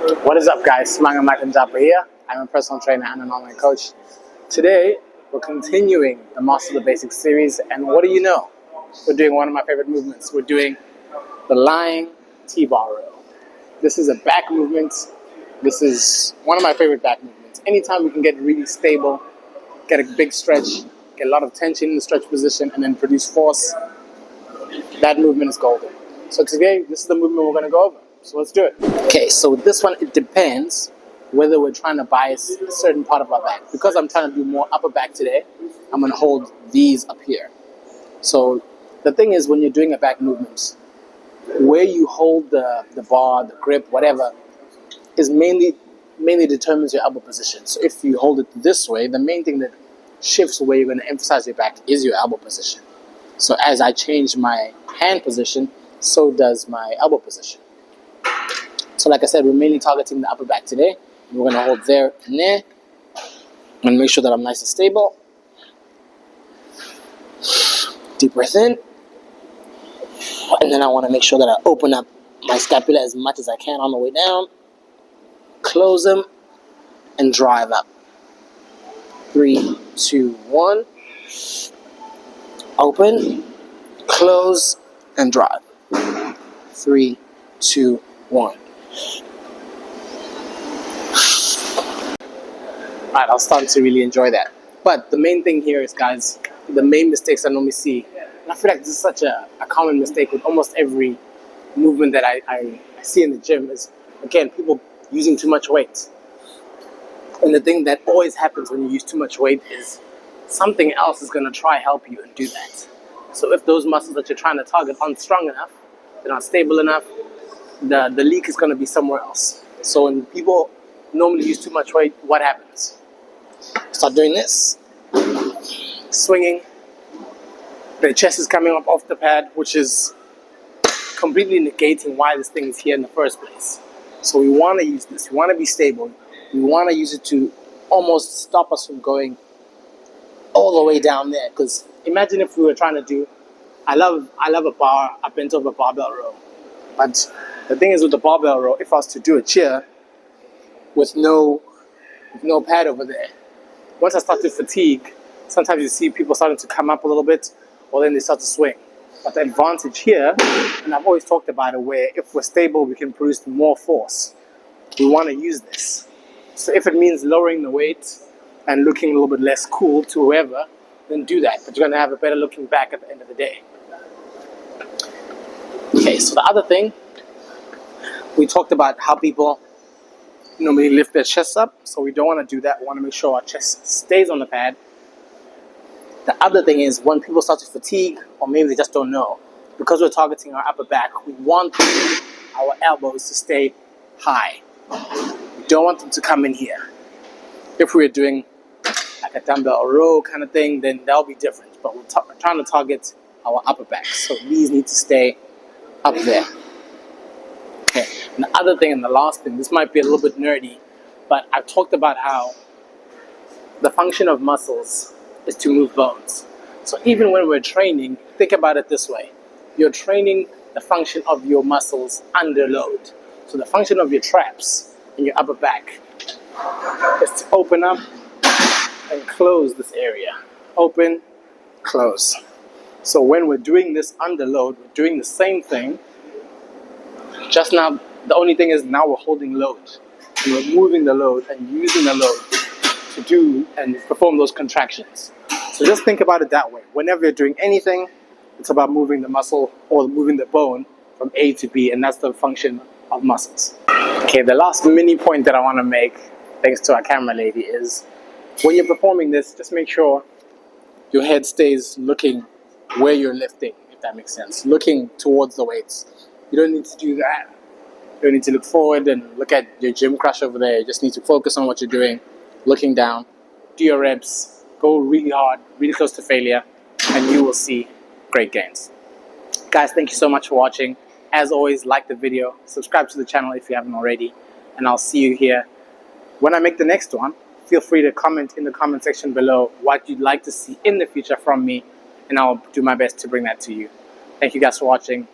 What is up, guys? Smanga Makanjapa here. I'm a personal trainer and an online coach. Today, we're continuing the Master the Basics series, and what do you know? We're doing one of my favorite movements. We're doing the lying T-bar row. This is a back movement. This is one of my favorite back movements. Anytime we can get really stable, get a big stretch, get a lot of tension in the stretch position, and then produce force, that movement is golden. So today, this is the movement we're going to go over. So let's do it. Okay, so with this one, it depends whether we're trying to bias a certain part of our back. Because I'm trying to do more upper back today, I'm going to hold these up here. So the thing is, when you're doing a back movement, where you hold the bar, the grip, whatever, is mainly determines your elbow position. So if you hold it this way, the main thing that shifts where you're going to emphasize your back is your elbow position. So as I change my hand position, so does my elbow position. So like I said, we're mainly targeting the upper back today. We're going to hold there and there. And make sure that I'm nice and stable. Deep breath in. And then I want to make sure that I open up my scapula as much as I can on the way down. Close them and drive up. 3, 2, 1. Open, close, and drive. 3, 2, 1. Alright, I'll start to really enjoy that. But the main thing here is, guys, the main mistakes I normally see, and I feel like this is such a common mistake with almost every movement that I see in the gym is, again, people using too much weight. And the thing that always happens when you use too much weight is something else is going to try help you and do that. So if those muscles that you're trying to target aren't strong enough, they're not stable enough, the leak is going to be somewhere else. So when people normally use too much weight, what happens? Start doing this, swinging, the chest is coming up off the pad, which is completely negating why this thing is here in the first place. So we want to use this, we want to be stable, we want to use it to almost stop us from going all the way down there. Because imagine if we were trying to do, I love a bent over barbell row, but the thing is with the barbell row, if I was to do a cheer with no pad over there, once I start to fatigue, sometimes you see people starting to come up a little bit, or then they start to swing. But the advantage here, and I've always talked about it, where if we're stable, we can produce more force. We want to use this. So if it means lowering the weight and looking a little bit less cool to whoever, then do that. But you're going to have a better looking back at the end of the day. Okay, so the other thing, we talked about how people normally lift their chests up, so we don't want to do that. We want to make sure our chest stays on the pad. The other thing is when people start to fatigue, or maybe they just don't know, because we're targeting our upper back, we want our elbows to stay high. We don't want them to come in here. If we're doing like a dumbbell row kind of thing, then that'll be different. But we're trying to target our upper back, so these need to stay up there. Okay, and the other thing and the last thing, this might be a little bit nerdy, but I've talked about how the function of muscles is to move bones. So even when we're training, think about it this way. You're training the function of your muscles under load. So the function of your traps and your upper back is to open up and close this area. Open, close. So when we're doing this under load, we're doing the same thing. Just now, the only thing is now we're holding load. And we're moving the load and using the load to do and perform those contractions. So just think about it that way. Whenever you're doing anything, it's about moving the muscle or moving the bone from A to B, and that's the function of muscles. Okay, the last mini point that I want to make, thanks to our camera lady, is when you're performing this, just make sure your head stays looking where you're lifting, if that makes sense. Looking towards the weights. You don't need to do that. You don't need to look forward and look at your gym crush over there. You just need to focus on what you're doing, looking down, do your reps, go really hard, really close to failure, and you will see great gains. Guys, thank you so much for watching. As always, like the video, subscribe to the channel if you haven't already, and I'll see you here when I make the next one. Feel free to comment in the comment section below what you'd like to see in the future from me, and I'll do my best to bring that to you. Thank you guys for watching.